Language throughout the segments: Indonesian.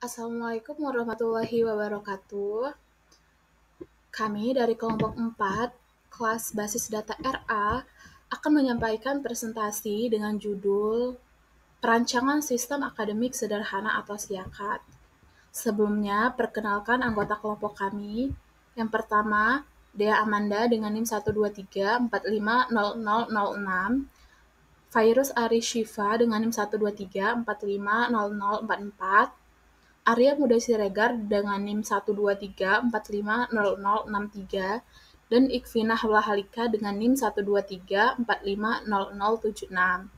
Assalamualaikum warahmatullahi wabarakatuh. Kami dari kelompok 4, kelas basis data RA, akan menyampaikan presentasi dengan judul Perancangan Sistem Akademik Sederhana atau SIAKAT. Sebelumnya, perkenalkan anggota kelompok kami. Yang pertama, Dea Amanda dengan NIM 123450006, Fairuz Ari Syifa dengan NIM 123450044, Arya Muda Siregar dengan NIM 123450063, dan Ikfinah Wahalika dengan NIM 123450076.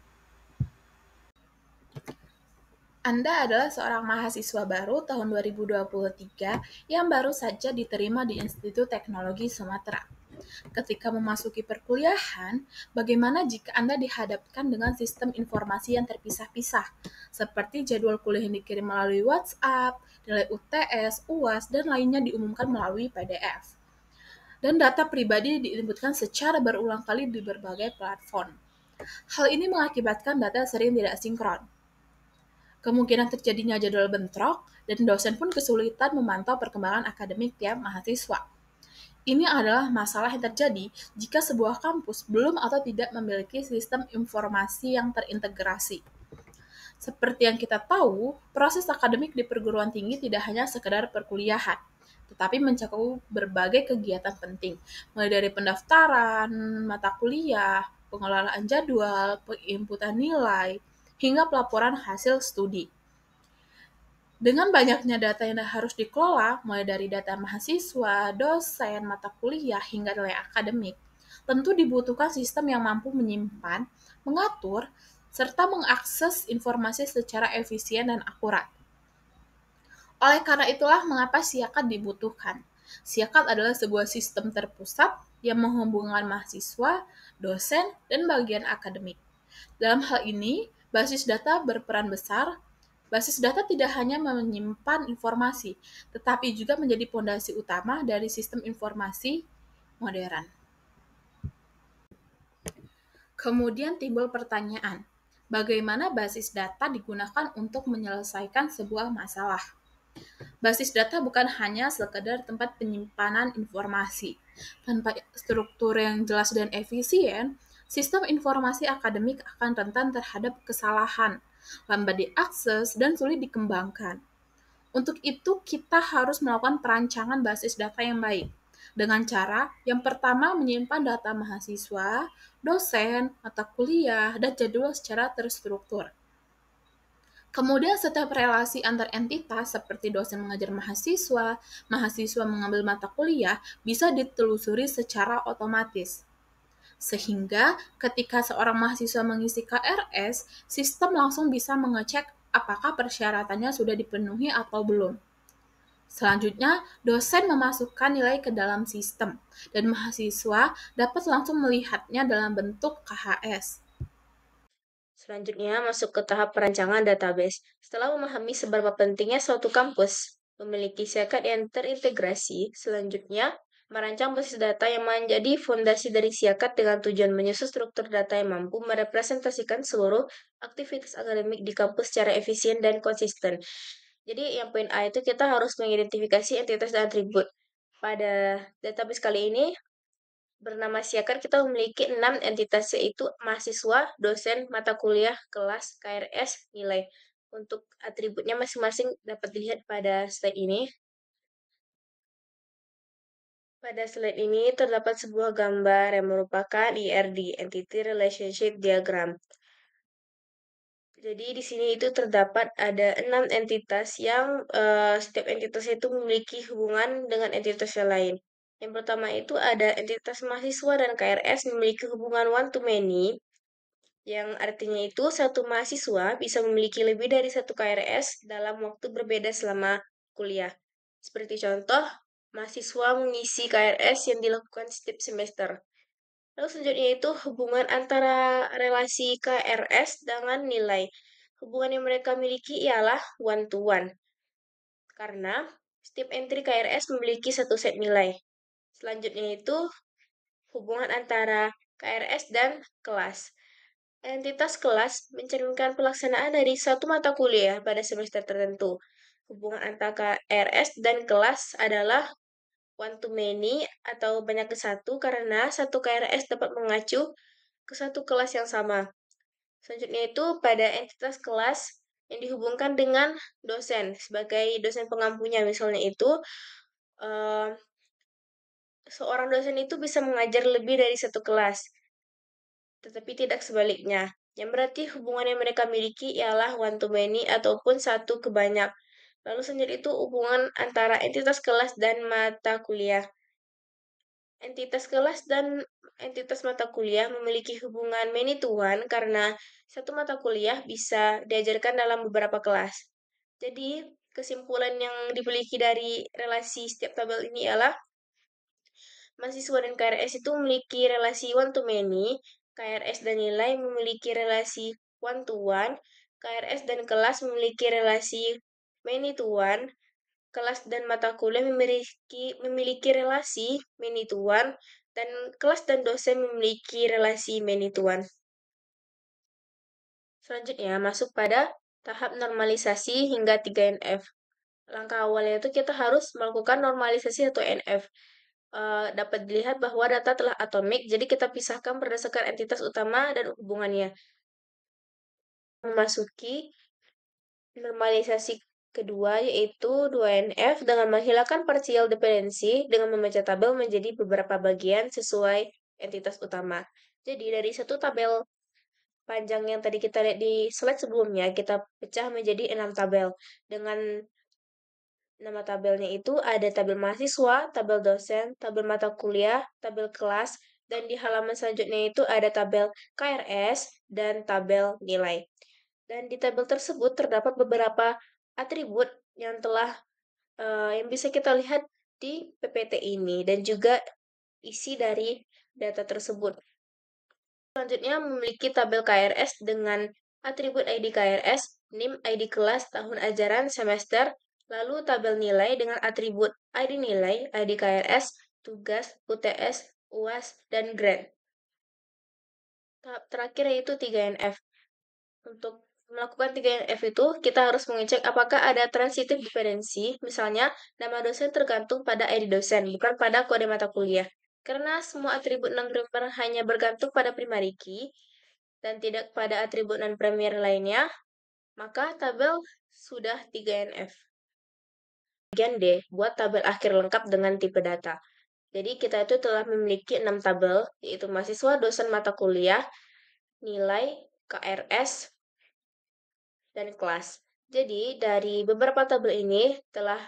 Anda adalah seorang mahasiswa baru tahun 2023 yang baru saja diterima di Institut Teknologi Sumatera. Ketika memasuki perkuliahan, bagaimana jika Anda dihadapkan dengan sistem informasi yang terpisah-pisah, seperti jadwal kuliah yang dikirim melalui WhatsApp, nilai UTS, UAS, dan lainnya diumumkan melalui PDF. Dan data pribadi diinputkan secara berulang kali di berbagai platform. Hal ini mengakibatkan data sering tidak sinkron. Kemungkinan terjadinya jadwal bentrok, dan dosen pun kesulitan memantau perkembangan akademik tiap mahasiswa. Ini adalah masalah yang terjadi jika sebuah kampus belum atau tidak memiliki sistem informasi yang terintegrasi. Seperti yang kita tahu, proses akademik di perguruan tinggi tidak hanya sekedar perkuliahan, tetapi mencakup berbagai kegiatan penting, mulai dari pendaftaran, mata kuliah, pengelolaan jadwal, penginputan nilai, hingga pelaporan hasil studi. Dengan banyaknya data yang harus dikelola, mulai dari data mahasiswa, dosen, mata kuliah, hingga nilai akademik, tentu dibutuhkan sistem yang mampu menyimpan, mengatur, serta mengakses informasi secara efisien dan akurat. Oleh karena itulah mengapa SIAKAT dibutuhkan. SIAKAT adalah sebuah sistem terpusat yang menghubungkan mahasiswa, dosen, dan bagian akademik. Dalam hal ini, basis data berperan besar. Basis data tidak hanya menyimpan informasi, tetapi juga menjadi fondasi utama dari sistem informasi modern. Kemudian timbul pertanyaan, bagaimana basis data digunakan untuk menyelesaikan sebuah masalah? Basis data bukan hanya sekedar tempat penyimpanan informasi. Tanpa struktur yang jelas dan efisien, sistem informasi akademik akan rentan terhadap kesalahan, lambat diakses, dan sulit dikembangkan. Untuk itu, kita harus melakukan perancangan basis data yang baik. Dengan cara, yang pertama menyimpan data mahasiswa, dosen, mata kuliah, dan jadwal secara terstruktur. Kemudian setiap relasi antar entitas seperti dosen mengajar mahasiswa, mahasiswa mengambil mata kuliah, bisa ditelusuri secara otomatis. Sehingga ketika seorang mahasiswa mengisi KRS, sistem langsung bisa mengecek apakah persyaratannya sudah dipenuhi atau belum. Selanjutnya, dosen memasukkan nilai ke dalam sistem, dan mahasiswa dapat langsung melihatnya dalam bentuk KHS. Selanjutnya, masuk ke tahap perancangan database. Setelah memahami seberapa pentingnya suatu kampus memiliki SIAKAT yang terintegrasi, selanjutnya merancang basis data yang menjadi fondasi dari SIAKAT dengan tujuan menyusun struktur data yang mampu merepresentasikan seluruh aktivitas akademik di kampus secara efisien dan konsisten. Jadi yang poin A itu kita harus mengidentifikasi entitas dan atribut. Pada database kali ini, bernama SIAKAT kita memiliki 6 entitas yaitu mahasiswa, dosen, mata kuliah, kelas, KRS, nilai. Untuk atributnya masing-masing dapat dilihat pada slide ini. Pada slide ini terdapat sebuah gambar yang merupakan ERD, Entity Relationship Diagram. Jadi di sini itu terdapat ada 6 entitas yang setiap entitas itu memiliki hubungan dengan entitas yang lain. Yang pertama itu ada entitas mahasiswa dan KRS memiliki hubungan one to many, yang artinya itu satu mahasiswa bisa memiliki lebih dari satu KRS dalam waktu berbeda selama kuliah. Seperti contoh, mahasiswa mengisi KRS yang dilakukan setiap semester. Lalu selanjutnya itu hubungan antara relasi KRS dengan nilai. Hubungan yang mereka miliki ialah one to one, karena setiap entry KRS memiliki satu set nilai. Selanjutnya itu hubungan antara KRS dan kelas. Entitas kelas mencerminkan pelaksanaan dari satu mata kuliah pada semester tertentu. Hubungan antara RS dan kelas adalah one to many atau banyak ke satu karena satu KRS dapat mengacu ke satu kelas yang sama. Selanjutnya itu pada entitas kelas yang dihubungkan dengan dosen sebagai dosen pengampunya. Misalnya itu eh, seorang dosen itu bisa mengajar lebih dari satu kelas, tetapi tidak sebaliknya. Yang berarti hubungan yang mereka miliki ialah one to many ataupun satu ke banyak. Lalu selanjutnya itu hubungan antara entitas kelas dan mata kuliah. Entitas kelas dan entitas mata kuliah memiliki hubungan many to one karena satu mata kuliah bisa diajarkan dalam beberapa kelas. Jadi, kesimpulan yang dimiliki dari relasi setiap tabel ini ialah mahasiswa dan KRS itu memiliki relasi one to many, KRS dan nilai memiliki relasi one to one, KRS dan kelas memiliki relasi many to one, kelas dan mata kuliah memiliki relasi many to one, dan kelas dan dosen memiliki relasi many to one. Selanjutnya, masuk pada tahap normalisasi hingga 3NF. Langkah awalnya itu kita harus melakukan normalisasi atau NF. Dapat dilihat bahwa data telah atomik, jadi kita pisahkan berdasarkan entitas utama dan hubungannya. Memasuki normalisasi kedua yaitu 2NF dengan menghilangkan partial dependency dengan memecah tabel menjadi beberapa bagian sesuai entitas utama. Jadi dari satu tabel panjang yang tadi kita lihat di slide sebelumnya, kita pecah menjadi 6 tabel. Dengan nama tabelnya itu ada tabel mahasiswa, tabel dosen, tabel mata kuliah, tabel kelas, dan di halaman selanjutnya itu ada tabel KRS dan tabel nilai. Dan di tabel tersebut terdapat beberapa atribut yang yang bisa kita lihat di PPT ini dan juga isi dari data tersebut. Selanjutnya memiliki tabel KRS dengan atribut ID KRS, NIM, ID kelas, tahun ajaran, semester, lalu tabel nilai dengan atribut ID nilai, ID KRS, tugas, UTS, UAS, dan grade. Tahap terakhir yaitu 3NF. Untuk melakukan 3NF itu, kita harus mengecek apakah ada transitive dependency, misalnya nama dosen tergantung pada ID dosen, bukan pada kode mata kuliah. Karena semua atribut non-primer hanya bergantung pada primary key dan tidak pada atribut non-primer lainnya, maka tabel sudah 3NF. Bagian D, buat tabel akhir lengkap dengan tipe data. Jadi kita itu telah memiliki 6 tabel, yaitu mahasiswa, dosen mata kuliah, nilai, KRS, dan kelas. Jadi dari beberapa tabel ini telah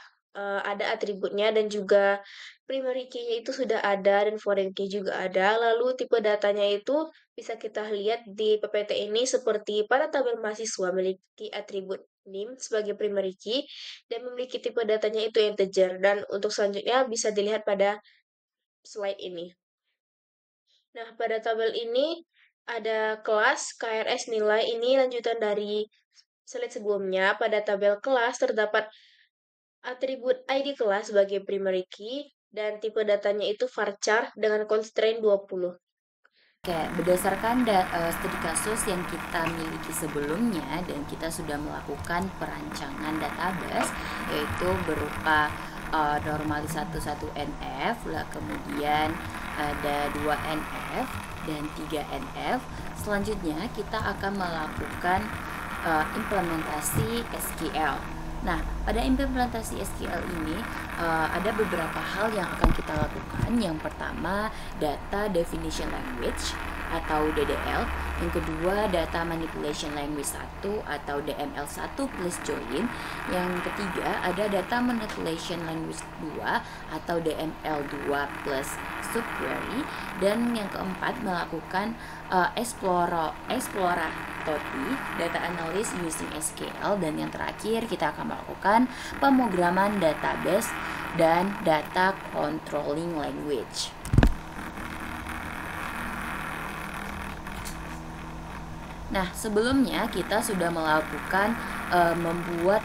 ada atributnya dan juga primary key-nya itu sudah ada dan foreign key juga ada. Lalu tipe datanya itu bisa kita lihat di PPT ini seperti pada tabel mahasiswa memiliki atribut NIM sebagai primary key dan memiliki tipe datanya itu integer. Dan untuk selanjutnya bisa dilihat pada slide ini. Nah, pada tabel ini ada kelas, KRS, nilai. Ini lanjutan dari slide sebelumnya. Pada tabel kelas terdapat atribut ID kelas sebagai primary key dan tipe datanya itu varchar dengan constraint 20. Oke, berdasarkan studi kasus yang kita miliki sebelumnya dan kita sudah melakukan perancangan database yaitu berupa normalisasi 1NF, lah kemudian ada 2NF dan 3NF. Selanjutnya kita akan melakukan implementasi SQL. Nah, pada implementasi SQL ini ada beberapa hal yang akan kita lakukan. Yang pertama, data definition language atau DDL. Yang kedua, data manipulation language 1 atau DML1 plus join. Yang ketiga, ada data manipulation language 2 atau DML2 plus subquery. Dan yang keempat, melakukan exploratory data analysis using SQL. Dan yang terakhir, kita akan melakukan pemrograman database dan data controlling language. Nah, sebelumnya kita sudah melakukan membuat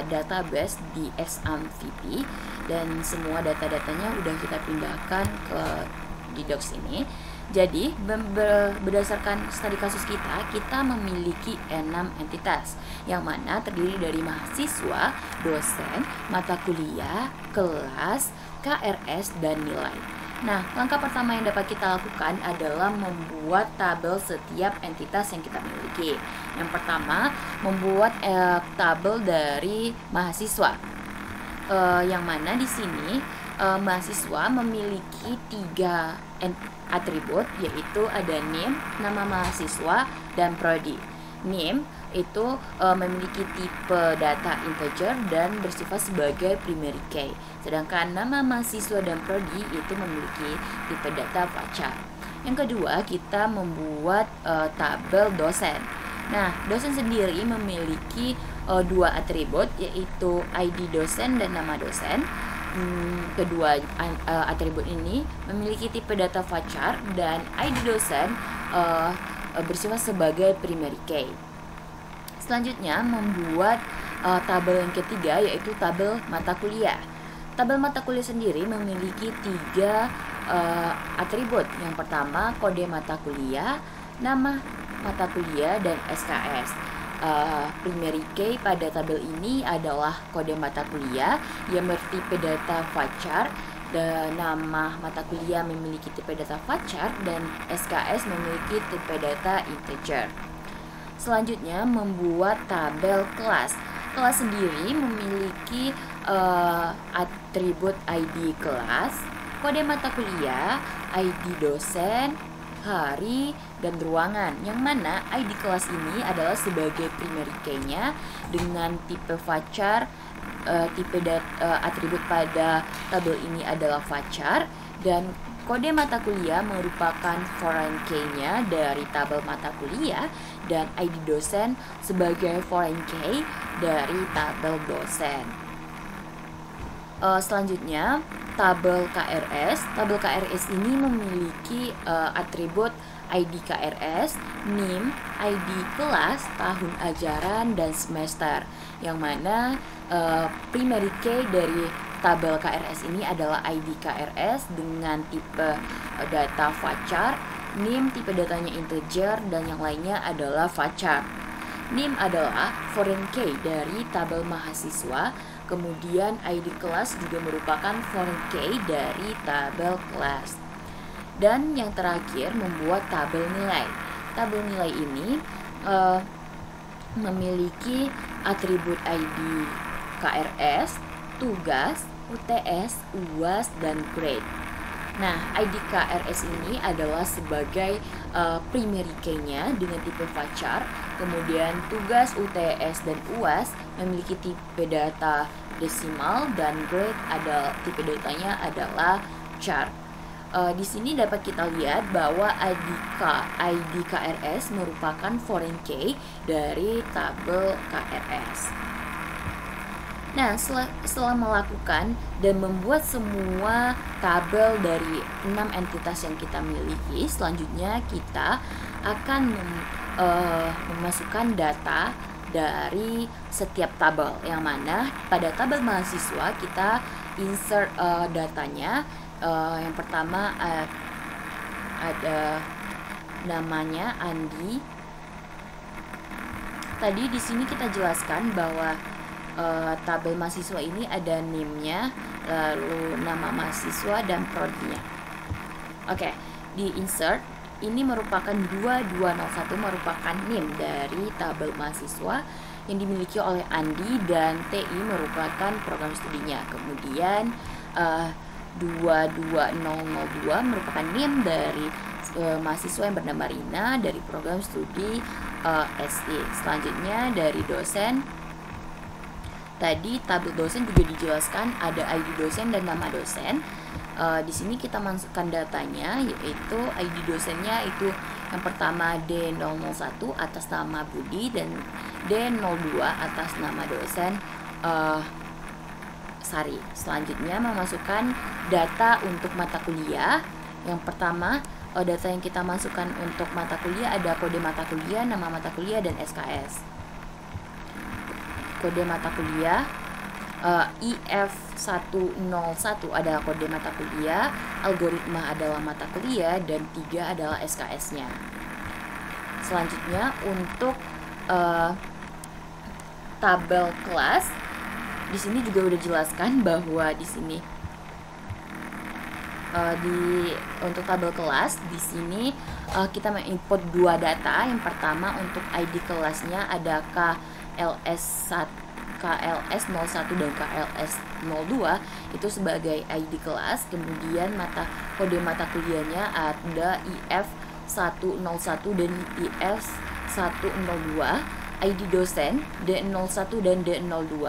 database di XAMPP dan semua data-datanya udah kita pindahkan di docs ini. Jadi berdasarkan studi kasus kita memiliki 6 entitas yang mana terdiri dari mahasiswa, dosen, mata kuliah, kelas, KRS, dan nilai. Nah, langkah pertama yang dapat kita lakukan adalah membuat tabel setiap entitas yang kita miliki. Yang pertama, membuat tabel dari mahasiswa. Yang mana di sini mahasiswa memiliki 3 atribut, yaitu ada NIM, nama mahasiswa, dan prodi. NIM itu memiliki tipe data integer dan bersifat sebagai primary key. Sedangkan nama mahasiswa dan prodi itu memiliki tipe data varchar. Yang kedua, kita membuat tabel dosen. Nah, dosen sendiri memiliki 2 atribut, yaitu ID dosen dan nama dosen. Kedua atribut ini memiliki tipe data varchar dan ID dosen bersifat sebagai primary key. Selanjutnya membuat tabel yang ketiga, yaitu tabel mata kuliah. Tabel mata kuliah sendiri memiliki 3 atribut. Yang pertama, kode mata kuliah, nama mata kuliah, dan SKS. Primary key pada tabel ini adalah kode mata kuliah yang bertipe data varchar, dan nama mata kuliah memiliki tipe data varchar, dan SKS memiliki tipe data integer. Selanjutnya membuat tabel kelas. Kelas sendiri memiliki atribut ID kelas, kode mata kuliah, ID dosen, hari, dan ruangan, yang mana ID kelas ini adalah sebagai primary key-nya dengan tipe varchar. Atribut pada tabel ini adalah varchar, dan kode mata kuliah merupakan foreign key-nya dari tabel mata kuliah, dan ID dosen sebagai foreign key dari tabel dosen. Selanjutnya, tabel KRS. Tabel KRS ini memiliki atribut ID KRS, NIM, ID kelas, tahun ajaran, dan semester, yang mana primary key dari tabel KRS ini adalah ID KRS dengan tipe data varchar, NIM tipe datanya integer, dan yang lainnya adalah varchar. NIM adalah foreign key dari tabel mahasiswa. Kemudian ID kelas juga merupakan foreign key dari tabel kelas. Dan yang terakhir, membuat tabel nilai. Tabel nilai ini memiliki atribut ID KRS, tugas, UTS, UAS, dan grade. Nah, ID KRS ini adalah sebagai primary key-nya dengan tipe varchar. Kemudian tugas, UTS, dan UAS memiliki tipe data desimal, dan grade tipe datanya adalah char. Di sini dapat kita lihat bahwa ID KRS merupakan foreign key dari tabel KRS. Nah, setelah melakukan dan membuat semua tabel dari 6 entitas yang kita miliki, selanjutnya kita akan memasukkan data dari setiap tabel, yang mana pada tabel mahasiswa kita insert datanya. Yang pertama ada namanya Andi. Tadi di sini kita jelaskan bahwa tabel mahasiswa ini ada NIM-nya, lalu nama mahasiswa, dan prodinya. Oke, di insert ini merupakan 2201 merupakan NIM dari tabel mahasiswa yang dimiliki oleh Andi, dan TI merupakan program studinya. Kemudian 22002 merupakan NIM dari mahasiswa yang bernama Rina dari program studi SI. Selanjutnya dari dosen, tadi tabel dosen juga dijelaskan ada ID dosen dan nama dosen. Di sini kita masukkan datanya, yaitu ID dosennya itu yang pertama D001 atas nama Budi, dan D02 atas nama dosen Sari. Selanjutnya memasukkan data untuk mata kuliah. Yang pertama, data yang kita masukkan untuk mata kuliah ada kode mata kuliah, nama mata kuliah, dan SKS. Kode mata kuliah IF101 adalah kode mata kuliah, algoritma adalah mata kuliah, dan 3 adalah SKS-nya. Selanjutnya untuk tabel kelas, di sini juga udah jelaskan bahwa di sini untuk tabel kelas di sini kita menginput 2 data. Yang pertama untuk ID kelasnya ada KLS01 dan KLS02 itu sebagai ID kelas. Kemudian kode mata kuliahnya ada IF101 dan IF102. ID dosen D01 dan D02,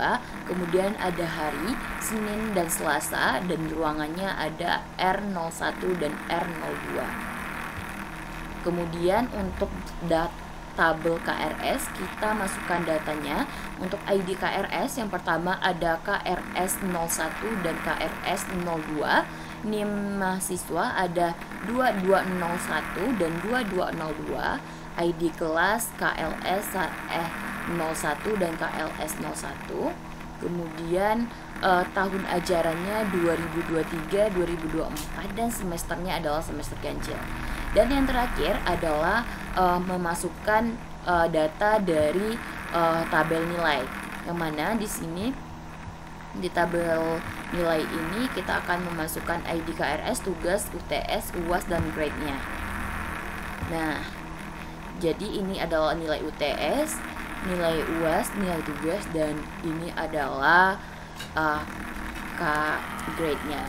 kemudian ada hari Senin dan Selasa, dan ruangannya ada R01 dan R02. Kemudian untuk tabel KRS kita masukkan datanya. Untuk ID KRS yang pertama ada KRS01 dan KRS02. NIM mahasiswa ada 2201 dan 2202. ID kelas KLS01 dan KLS01. Kemudian tahun ajarannya 2023-2024 dan semesternya adalah semester ganjil. Dan yang terakhir adalah memasukkan data dari tabel nilai. Yang mana di sini di tabel nilai ini kita akan memasukkan ID KRS, tugas, UTS, UAS, dan grade-nya. Nah, jadi ini adalah nilai UTS, nilai UAS, nilai tugas, dan ini adalah grade-nya.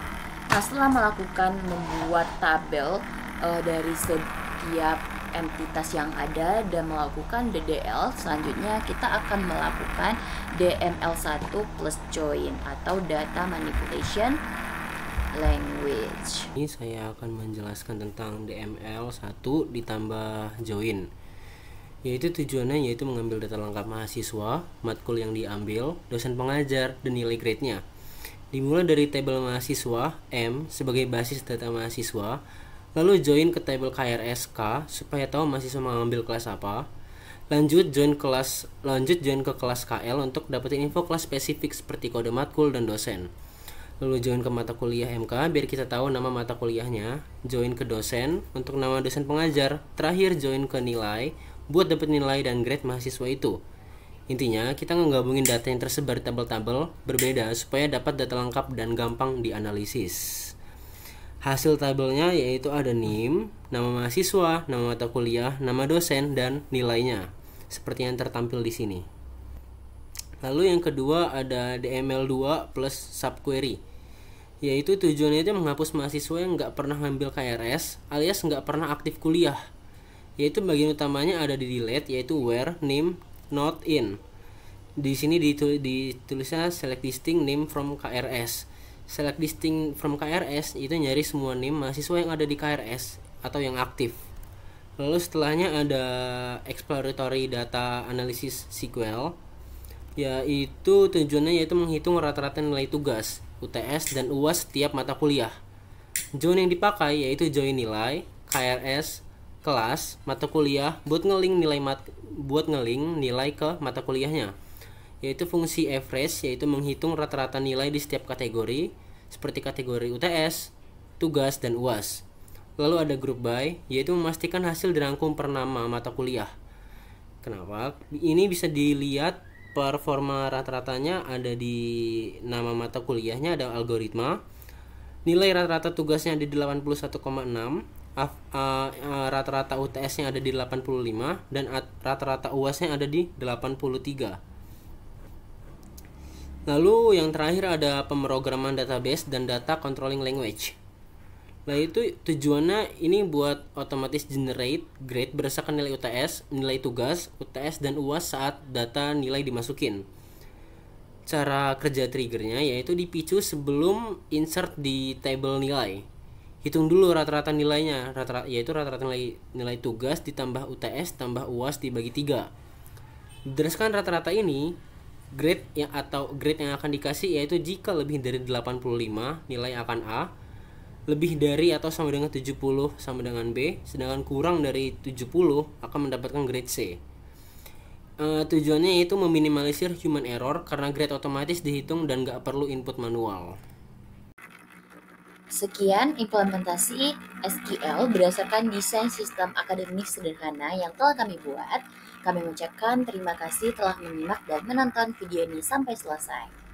Nah, setelah membuat tabel dari setiap entitas yang ada dan melakukan DDL, selanjutnya kita akan melakukan DML1 plus join atau data manipulation language. Ini saya akan menjelaskan tentang DML1 ditambah join. Yaitu tujuannya yaitu mengambil data lengkap mahasiswa, matkul yang diambil, dosen pengajar, dan nilai grade-nya. Dimulai dari tabel mahasiswa M sebagai basis data mahasiswa, lalu join ke tabel KRS K supaya tahu mahasiswa mengambil kelas apa. Lanjut join ke kelas KL untuk dapetin info kelas spesifik seperti kode matkul dan dosen. Lalu join ke mata kuliah MK biar kita tahu nama mata kuliahnya. Join ke dosen untuk nama dosen pengajar. Terakhir join ke nilai buat dapat nilai dan grade mahasiswa itu. Intinya kita ngegabungin data yang tersebar di tabel-tabel berbeda supaya dapat data lengkap dan gampang dianalisis. Hasil tabelnya yaitu ada NIM, nama mahasiswa, nama mata kuliah, nama dosen, dan nilainya seperti yang tertampil di sini. Lalu yang kedua ada DML2 plus subquery, yaitu tujuannya itu menghapus mahasiswa yang nggak pernah ngambil KRS alias nggak pernah aktif kuliah. Yaitu bagian utamanya ada di delete, yaitu where name not in. Di sini ditulisnya select distinct name from KRS. Select distinct from KRS itu nyari semua name mahasiswa yang ada di KRS atau yang aktif. Lalu setelahnya ada exploratory data analysis SQL, yaitu tujuannya yaitu menghitung rata-rata nilai tugas, UTS, dan UAS setiap mata kuliah. Join yang dipakai yaitu join nilai, KRS, kelas, mata kuliah buat ngeling nilai ke mata kuliahnya. Yaitu fungsi average yaitu menghitung rata-rata nilai di setiap kategori seperti kategori UTS, tugas, dan UAS. Lalu ada group by yaitu memastikan hasil dirangkum per nama mata kuliah. Kenapa? Ini bisa dilihat performa rata-ratanya ada di nama mata kuliahnya, ada algoritma. Nilai rata-rata tugasnya ada di 81,6, rata-rata UTS-nya ada di 85, dan rata-rata UAS-nya ada di 83. Lalu yang terakhir ada pemrograman database dan data controlling language. Nah itu tujuannya ini buat otomatis generate grade berdasarkan nilai UTS, nilai tugas, UTS, dan UAS saat data nilai dimasukin. Cara kerja triggernya yaitu dipicu sebelum insert di table nilai. Hitung dulu rata-rata nilainya, yaitu rata-rata nilai tugas ditambah UTS tambah UAS dibagi 3. Berdasarkan rata-rata ini, grade yang akan dikasih yaitu jika lebih dari 85 nilai akan A, lebih dari atau sama dengan 70 sama dengan B, sedangkan kurang dari 70 akan mendapatkan grade C. Tujuannya yaitu meminimalisir human error karena grade otomatis dihitung dan nggak perlu input manual. Sekian implementasi SQL berdasarkan desain sistem akademik sederhana yang telah kami buat. Kami mengucapkan terima kasih telah menyimak dan menonton video ini sampai selesai.